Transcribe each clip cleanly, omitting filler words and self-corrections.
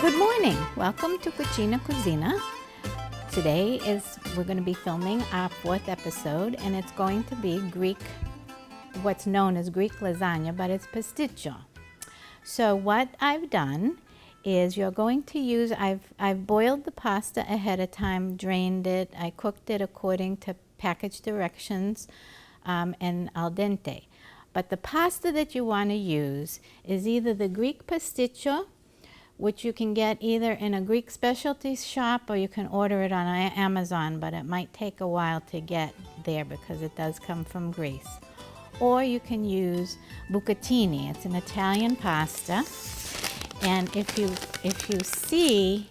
Good morning. Welcome to Cucina. Today we're going to be filming our 4th episode, and it's going to be what's known as Greek lasagna, but it's pastitsio. So what I've done is you're going to use, I've boiled the pasta ahead of time, drained it, I cooked it according to package directions, and al dente. But the pasta that you want to use is either the Greek pastitsio, which you can get either in a Greek specialty shop or you can order it on Amazon, but it might take a while to get there because it does come from Greece. Or you can use bucatini. It's an Italian pasta. And if you see,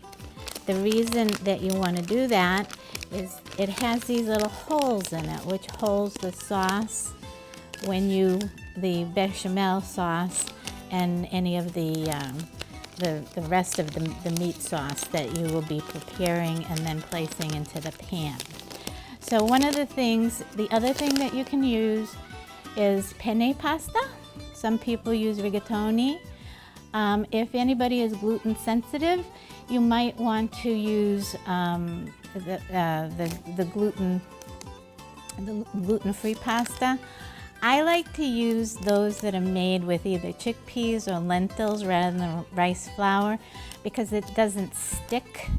the reason that you want to do that is it has these little holes in it, which holds the sauce the bechamel sauce and any of the rest of the meat sauce that you will be preparing and then placing into the pan. So the other thing that you can use is penne pasta. Some people use rigatoni. If anybody is gluten sensitive, you might want to use the gluten-free pasta. I like to use those that are made with either chickpeas or lentils rather than rice flour because it doesn't stick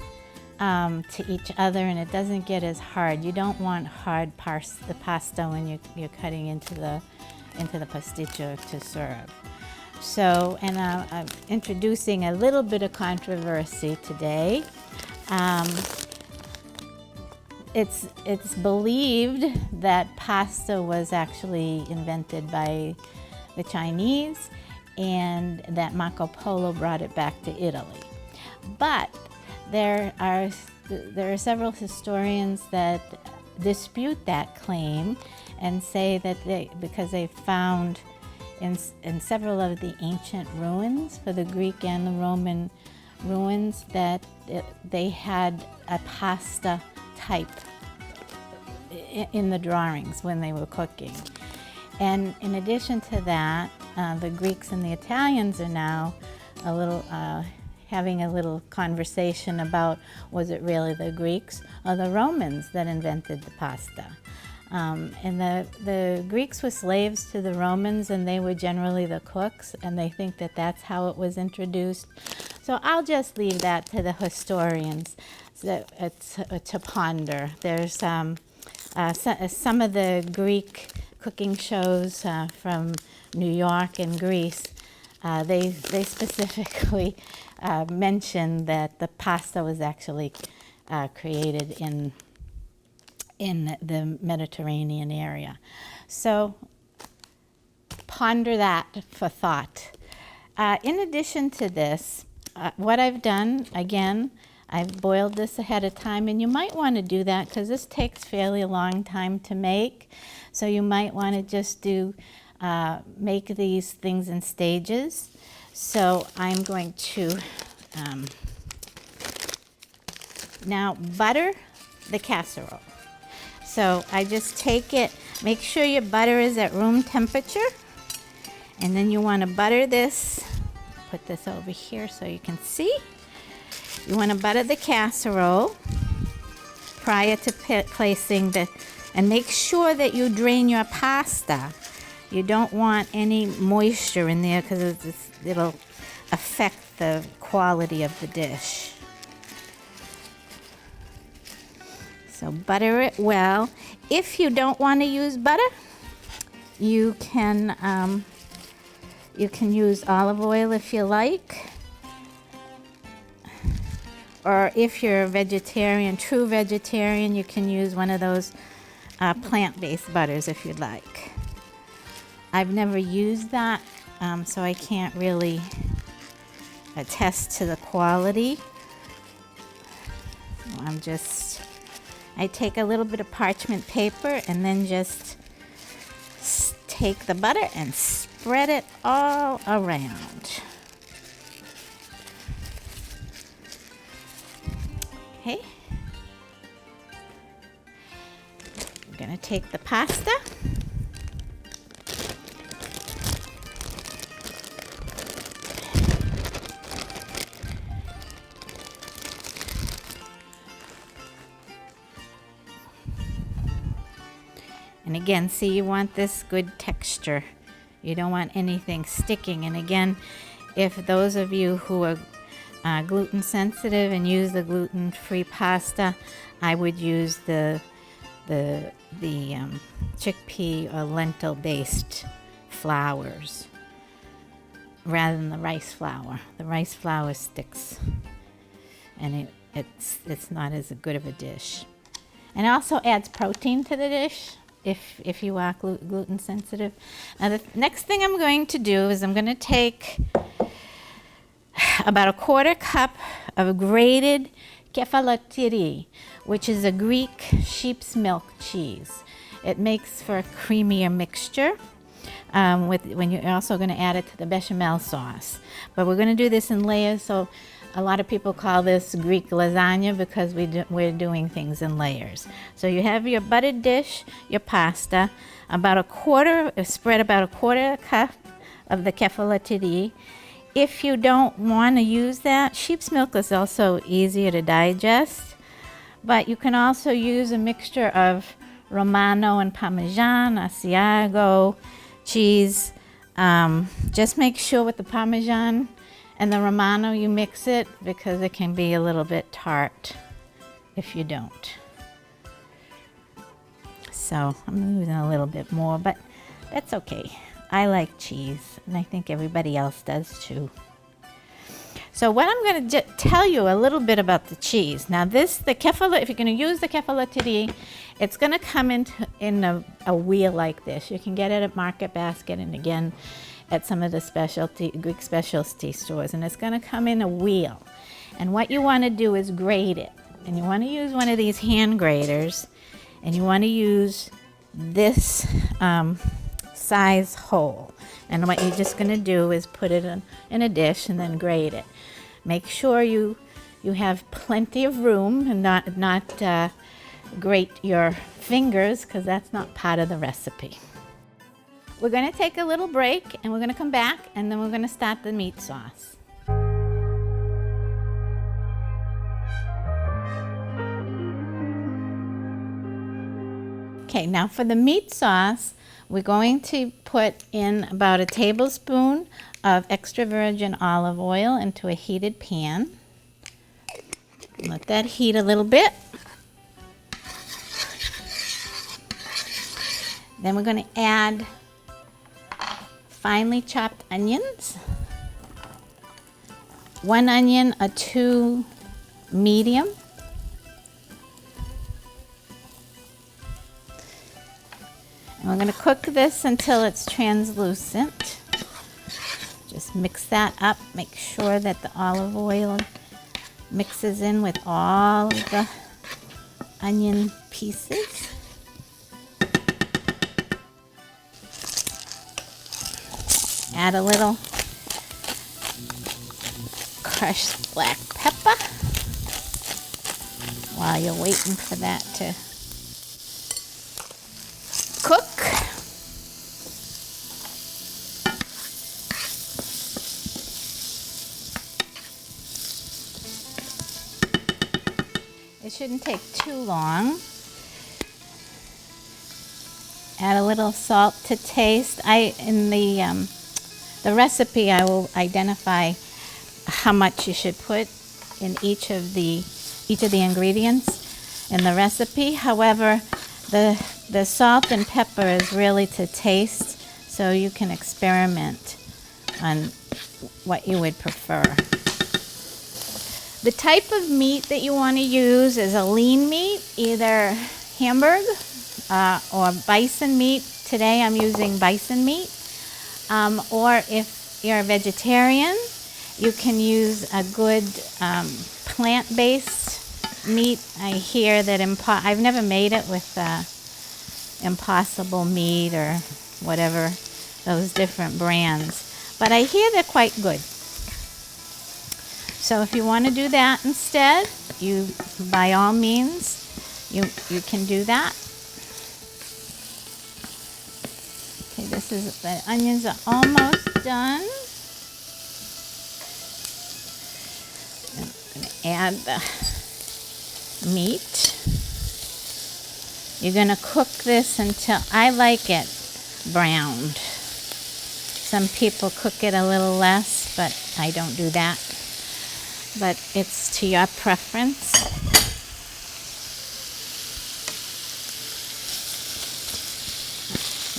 to each other and it doesn't get as hard. You don't want hard the pasta when you're cutting into the pasticcio to serve. So, and I'm introducing a little bit of controversy today. It's believed that pasta was actually invented by the Chinese and that Marco Polo brought it back to Italy. But there are several historians that dispute that claim and say that because they found in several of the ancient ruins for the Greek and the Roman ruins that they had a pasta type in the drawings when they were cooking. And in addition to that, the Greeks and the Italians are now having a little conversation about was it really the Greeks or the Romans that invented the pasta. And the Greeks were slaves to the Romans and they were generally the cooks, and they think that that's how it was introduced. So I'll just leave that to the historians to ponder. There's some of the Greek cooking shows from New York and Greece. They specifically mention that the pasta was actually created in the Mediterranean area. So ponder that for thought. In addition to this, what I've done, again, I've boiled this ahead of time, and you might want to do that because this takes fairly a long time to make. So you might want to just make these things in stages. So I'm going to now butter the casserole. So I just take it, make sure your butter is at room temperature, and then you want to butter this. Put this over here so you can see. You want to butter the casserole prior to placing and make sure that you drain your pasta. You don't want any moisture in there because it'll affect the quality of the dish. So butter it well. If you don't want to use butter, you can use olive oil if you like. Or if you're a vegetarian, true vegetarian, you can use one of those plant-based butters if you'd like. I've never used that, so I can't really attest to the quality. I take a little bit of parchment paper and then just take the butter and spread it all around. Okay. I'm going to take the pasta. And again, see, you want this good texture. You don't want anything sticking. And again, if those of you who are gluten sensitive and use the gluten-free pasta, I would use the chickpea or lentil based flours rather than the rice flour. The rice flour sticks, and it's not as good of a dish. And it also adds protein to the dish if you are gluten sensitive. Now the next thing I'm going to do is I'm going to take about a 1/4 cup of grated kefalotiri, which is a Greek sheep's milk cheese. It makes for a creamier mixture. When you're also going to add it to the bechamel sauce. But we're going to do this in layers, so a lot of people call this Greek lasagna because we're doing things in layers. So you have your buttered dish, your pasta, spread about a 1/4 cup of the kefalotiri. If you don't want to use that, sheep's milk is also easier to digest, but you can also use a mixture of Romano and Parmesan, Asiago, cheese. Just make sure with the Parmesan and the Romano you mix it, because it can be a little bit tart if you don't. So I'm using a little bit more, but that's okay. I like cheese, and I think everybody else does too. So what I'm going to tell you a little bit about the cheese. Now if you're going to use the kefalotiri, it's going to come in a wheel like this. You can get it at Market Basket and again at some of the Greek specialty stores. And it's going to come in a wheel. And what you want to do is grate it. And you want to use one of these hand graters. And you want to use this size hole. And what you're just going to do is put it in a dish and then grate it. Make sure you have plenty of room and not grate your fingers, because that's not part of the recipe. We're going to take a little break and we're going to come back, and then we're going to start the meat sauce. Okay, now for the meat sauce, we're going to put in about a tablespoon of extra virgin olive oil into a heated pan. Let that heat a little bit. Then we're going to add finely chopped onions. 1 onion or 2 medium. And we're going to cook this until it's translucent. Just mix that up. Make sure that the olive oil mixes in with all of the onion pieces. Add a little crushed black pepper while you're waiting for that to cook. It shouldn't take too long. Add a little salt to taste. In the recipe, I will identify how much you should put in each of the ingredients in the recipe. However, the salt and pepper is really to taste, so you can experiment on what you would prefer. The type of meat that you want to use is a lean meat, either Hamburg or bison meat. Today I'm using bison meat. Or if you're a vegetarian, you can use a good plant-based meat. I hear that I've never made it with Impossible Meat or whatever, those different brands, but I hear they're quite good. So if you want to do that instead, you by all means you can do that. Okay, the onions are almost done. I'm going to add the meat. You're gonna cook this until, I like it browned. Some people cook it a little less, but I don't do that. But it's to your preference.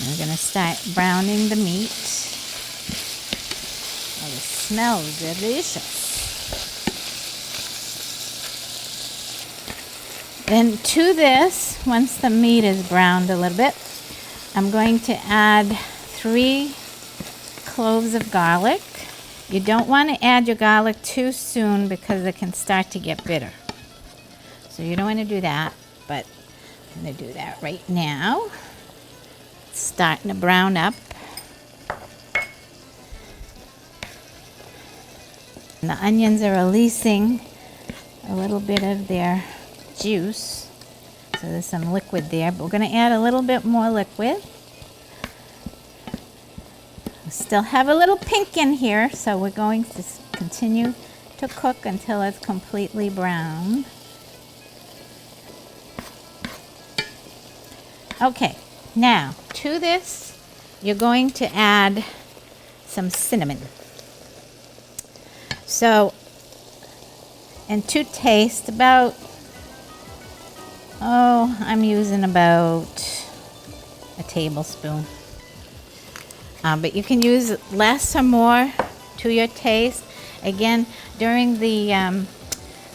We're gonna start browning the meat. Oh, it smells delicious. Then to this, once the meat is browned a little bit, I'm going to add 3 cloves of garlic. You don't want to add your garlic too soon because it can start to get bitter. So you don't want to do that, but I'm going to do that right now. It's starting to brown up. And the onions are releasing a little bit of their juice. So there's some liquid there, but we're going to add a little bit more liquid. We still have a little pink in here, so we're going to continue to cook until it's completely brown. Okay, now to this, you're going to add some cinnamon. So, and to taste, about, I'm using about a tablespoon. But you can use less or more to your taste. Again, during the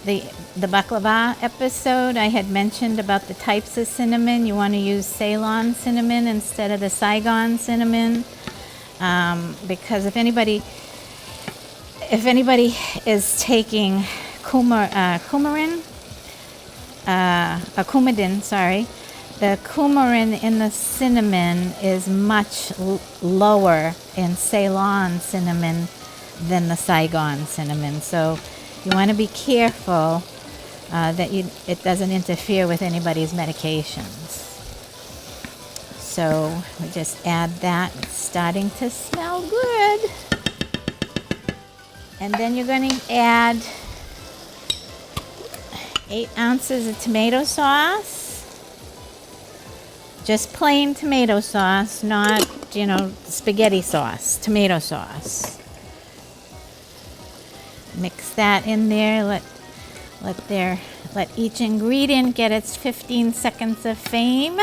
baklava episode, I had mentioned about the types of cinnamon. You want to use Ceylon cinnamon instead of the Saigon cinnamon, because if anybody is taking coumadin, sorry, the coumarin in the cinnamon is much lower in Ceylon cinnamon than the Saigon cinnamon. So you want to be careful that it doesn't interfere with anybody's medications. So we just add that. It's starting to smell good. And then you're going to add 8 ounces of tomato sauce. Just plain tomato sauce, not, spaghetti sauce, tomato sauce. Mix that in there. Let each ingredient get its 15 seconds of fame.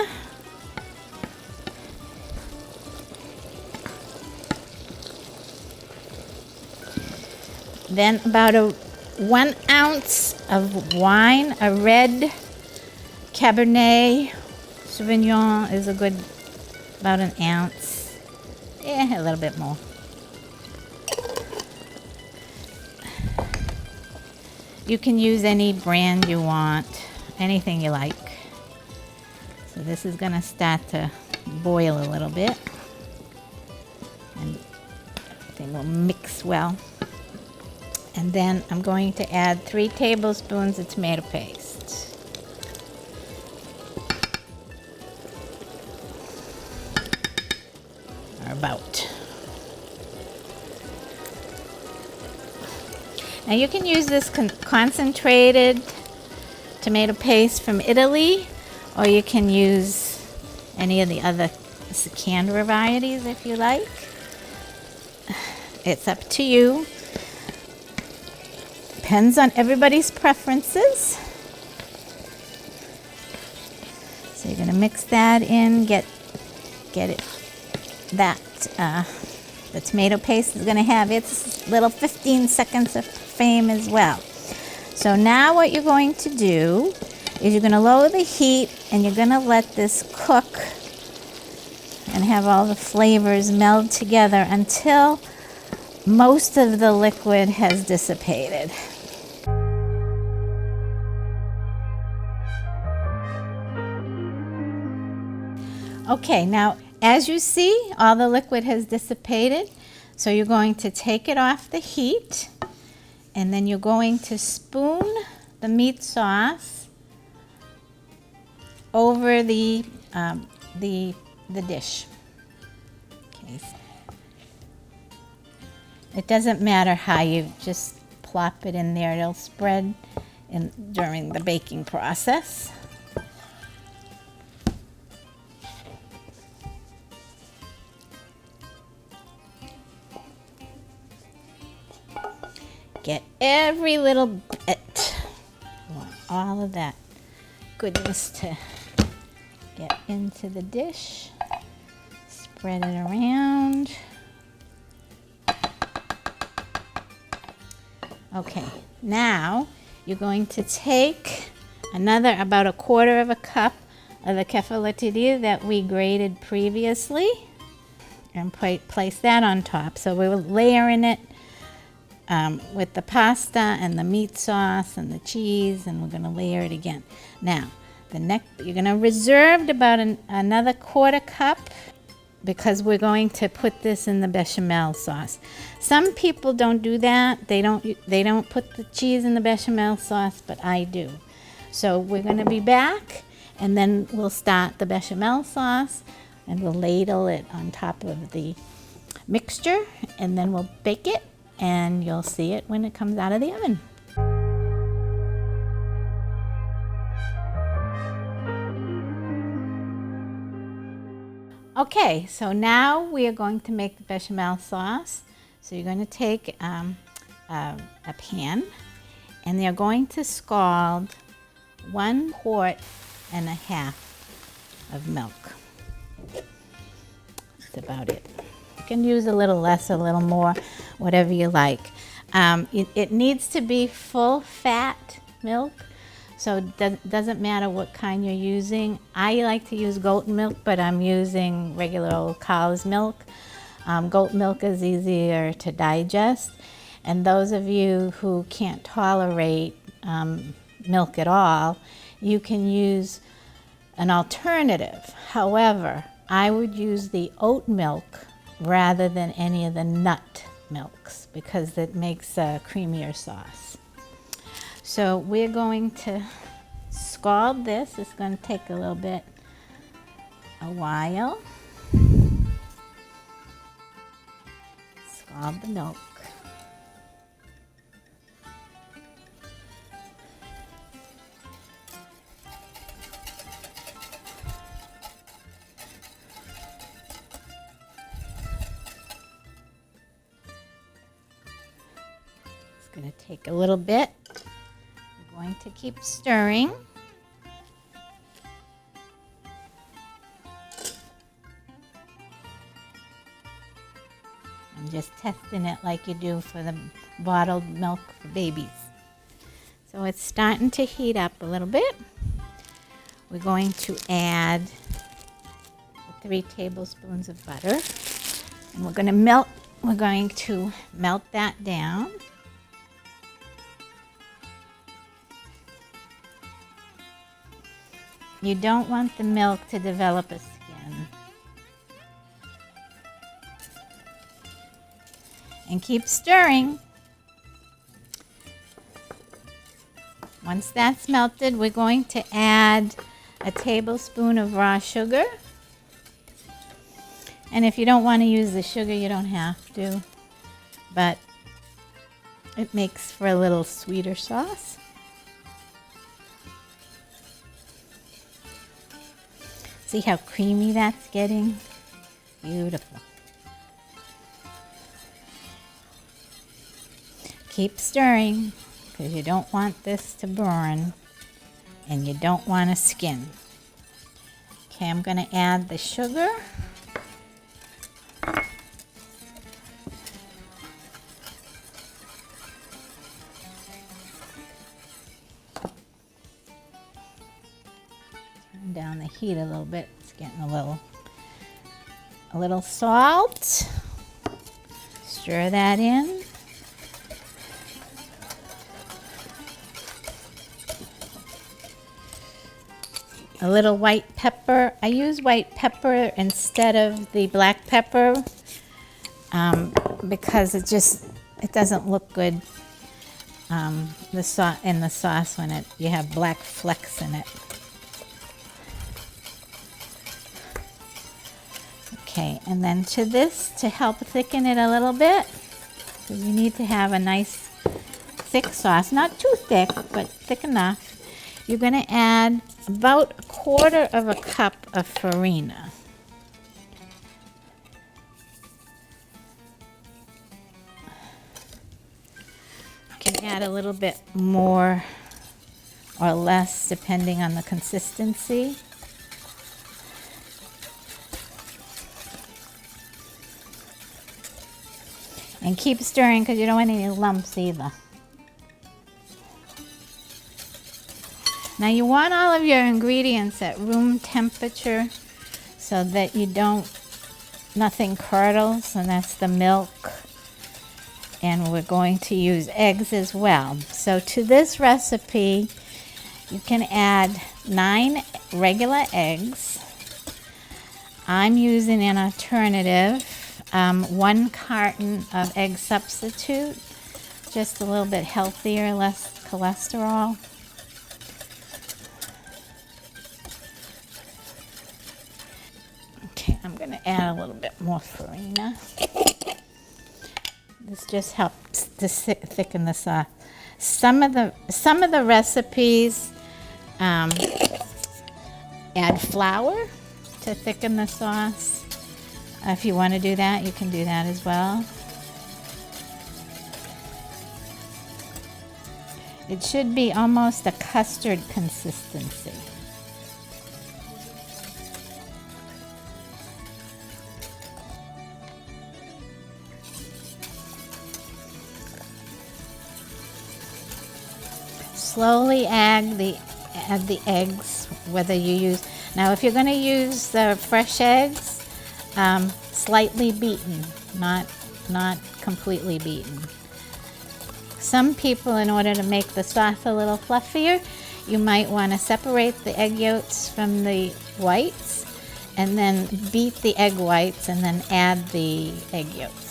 Then about 1 ounce of wine, a red Cabernet Sauvignon is a good, about 1 ounce. A little bit more. You can use any brand you want, anything you like. So this is going to start to boil a little bit. And everything will mix well. And then I'm going to add 3 tablespoons of tomato paste. Or about. Now you can use this concentrated tomato paste from Italy, or you can use any of the other canned varieties if you like. It's up to you. Depends on everybody's preferences. So you're going to mix that in, get it, the tomato paste is going to have its little 15 seconds of fame as well. So now what you're going to do is you're going to lower the heat and you're going to let this cook and have all the flavors meld together until most of the liquid has dissipated. Okay, now as you see, all the liquid has dissipated. So you're going to take it off the heat, and then you're going to spoon the meat sauce over the dish. Okay. It doesn't matter how you just plop it in there; it'll spread during the baking process. Get every little bit. You want all of that goodness to get into the dish. Spread it around. Okay, now you're going to take about a quarter of a cup of the kefalotidia that we grated previously and place that on top. So we're layering it with the pasta and the meat sauce and the cheese, and we're going to layer it again. Now, you're going to reserve about another quarter cup because we're going to put this in the bechamel sauce. Some people don't do that. They don't put the cheese in the bechamel sauce, but I do. So we're going to be back, and then we'll start the bechamel sauce, and we'll ladle it on top of the mixture, and then we'll bake it, and you'll see it when it comes out of the oven. Okay, so now we are going to make the bechamel sauce. So you're going to take a pan, and you're going to scald 1.5 quarts of milk. That's about it. You can use a little less, a little more, whatever you like. It needs to be full fat milk. So it doesn't matter what kind you're using. I like to use goat milk, but I'm using regular old cow's milk. Goat milk is easier to digest. And those of you who can't tolerate milk at all, you can use an alternative. However, I would use the oat milk rather than any of the nut milks because it makes a creamier sauce. So we're going to scald this. It's going to take a while. Scald the milk. It's going to take a little bit. Going to keep stirring. I'm just testing it like you do for the bottled milk for babies. So it's starting to heat up a little bit. We're going to add 3 tablespoons of butter, and we're going to melt that down. You don't want the milk to develop a skin. And keep stirring. Once that's melted, we're going to add a tablespoon of raw sugar. And if you don't want to use the sugar, you don't have to. But it makes for a little sweeter sauce. See how creamy that's getting? Beautiful. Keep stirring because you don't want this to burn and you don't want to skin. Okay, I'm going to add the sugar. Down the heat a little bit. It's getting a little salt. Stir that in. A little white pepper. I use white pepper instead of the black pepper because it doesn't look good in the sauce when you have black flecks in it. Okay, and then to help thicken it a little bit, because you need to have a nice thick sauce, not too thick, but thick enough, you're going to add about 1/4 of a cup of farina. add a little bit more or less depending on the consistency. And keep stirring because you don't want any lumps either. Now you want all of your ingredients at room temperature so that nothing curdles, and that's the milk. And we're going to use eggs as well. So to this recipe, you can add 9 regular eggs. I'm using an alternative, 1 carton of egg substitute, just a little bit healthier, less cholesterol. Okay, I'm going to add a little bit more farina. This just helps to thicken the sauce. Some of the recipes add flour to thicken the sauce. If you want to do that, you can do that as well. It should be almost a custard consistency. Slowly add the eggs, whether you use, now if you're going to use the fresh eggs, slightly beaten, not completely beaten. Some people, in order to make the sauce a little fluffier, you might want to separate the egg yolks from the whites and then beat the egg whites and then add the egg yolks.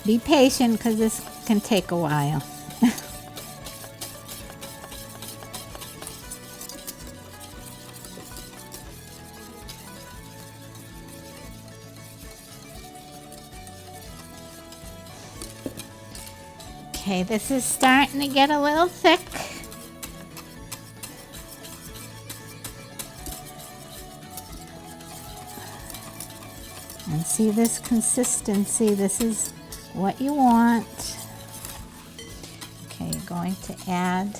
Be patient because this can take a while. Okay, this is starting to get a little thick. And see this consistency, this is what you want. Okay, you're going to add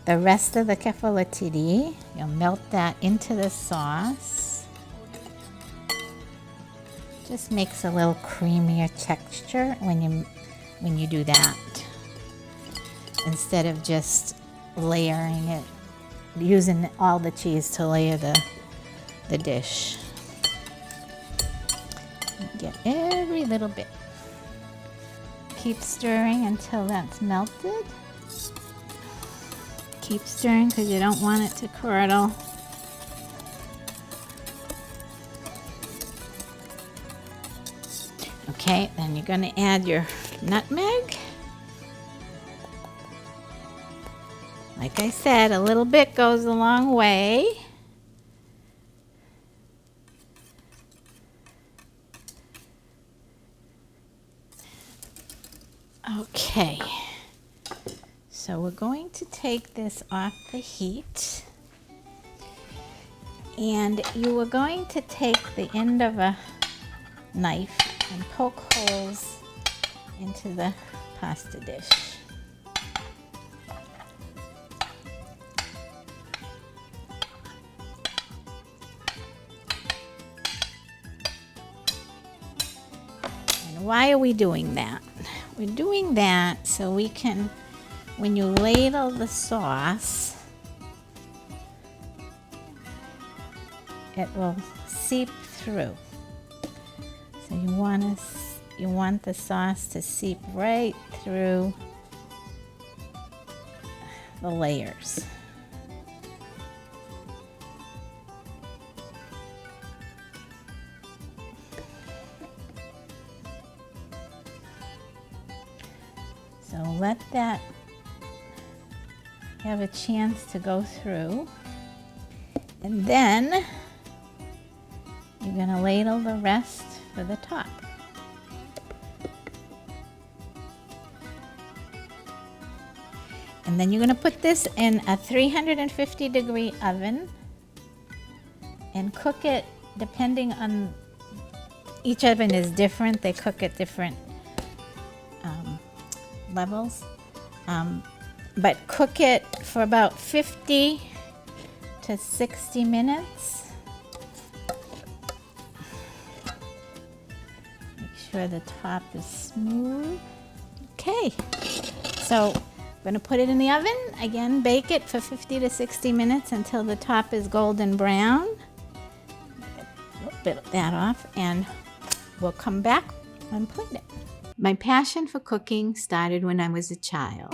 the rest of the cefalatidi. You'll melt that into the sauce. Just makes a little creamier texture when you do that, instead of just layering it, using all the cheese to layer the dish. Get every little bit. Keep stirring until that's melted. Keep stirring because you don't want it to curdle. Okay, then you're going to add your nutmeg. Like I said, a little bit goes a long way. Okay, so we're going to take this off the heat, and you are going to take the end of a knife and poke holes into the pasta dish. And why are we doing that? We're doing that so we can, when you ladle the sauce, it will seep through. So you want the sauce to seep right through the layers. So let that have a chance to go through. And then you're going to ladle the rest for the top. And then you're going to put this in a 350-degree oven and cook it depending on, each oven is different. They cook at different levels. But cook it for about 50 to 60 minutes. Make sure the top is smooth. Okay, so I'm going to put it in the oven. Again, bake it for 50 to 60 minutes until the top is golden brown. A little bit of that off, and we'll come back and plate it. My passion for cooking started when I was a child.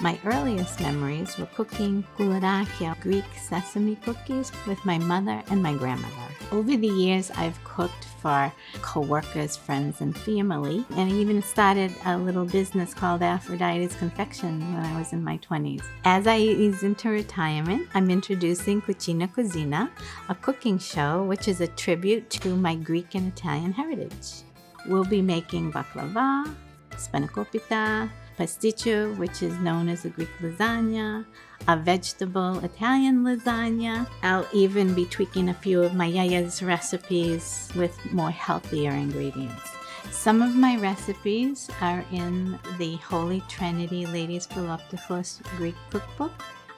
My earliest memories were cooking koulidaki, Greek sesame cookies, with my mother and my grandmother. Over the years, I've cooked for co-workers, friends, and family, and I even started a little business called Aphrodite's Confection when I was in my 20s. As I ease into retirement, I'm introducing Cucina, a cooking show which is a tribute to my Greek and Italian heritage. We'll be making baklava, spanakopita, Pastitsio, which is known as a Greek lasagna, a vegetable Italian lasagna. I'll even be tweaking a few of my yaya's recipes with more healthier ingredients. Some of my recipes are in the Holy Trinity Ladies Philoptophos Greek Cookbook.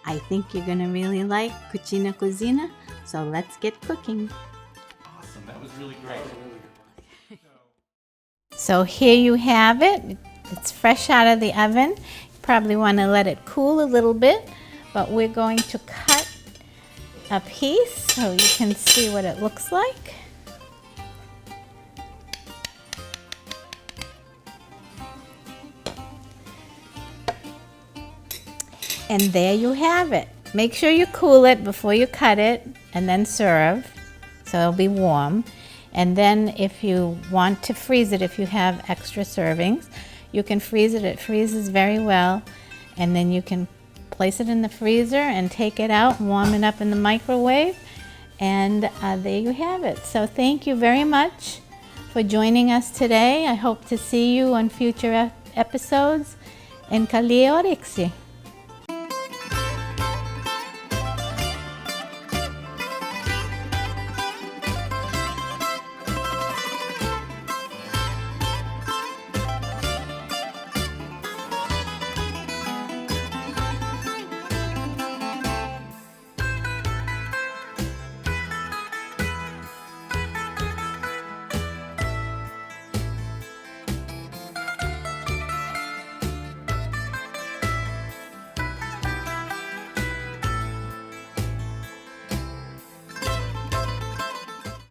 I think you're going to really like Cucina, so let's get cooking. Awesome, that was really great. So here you have it. It's fresh out of the oven. You probably want to let it cool a little bit, but we're going to cut a piece so you can see what it looks like. And there you have it. Make sure you cool it before you cut it and then serve, so it'll be warm. And then if you want to freeze it, if you have extra servings, you can freeze it. It freezes very well. And then you can place it in the freezer and take it out, warm it up in the microwave. And there you have it. So thank you very much for joining us today. I hope to see you on future episodes. And Kali Orixi.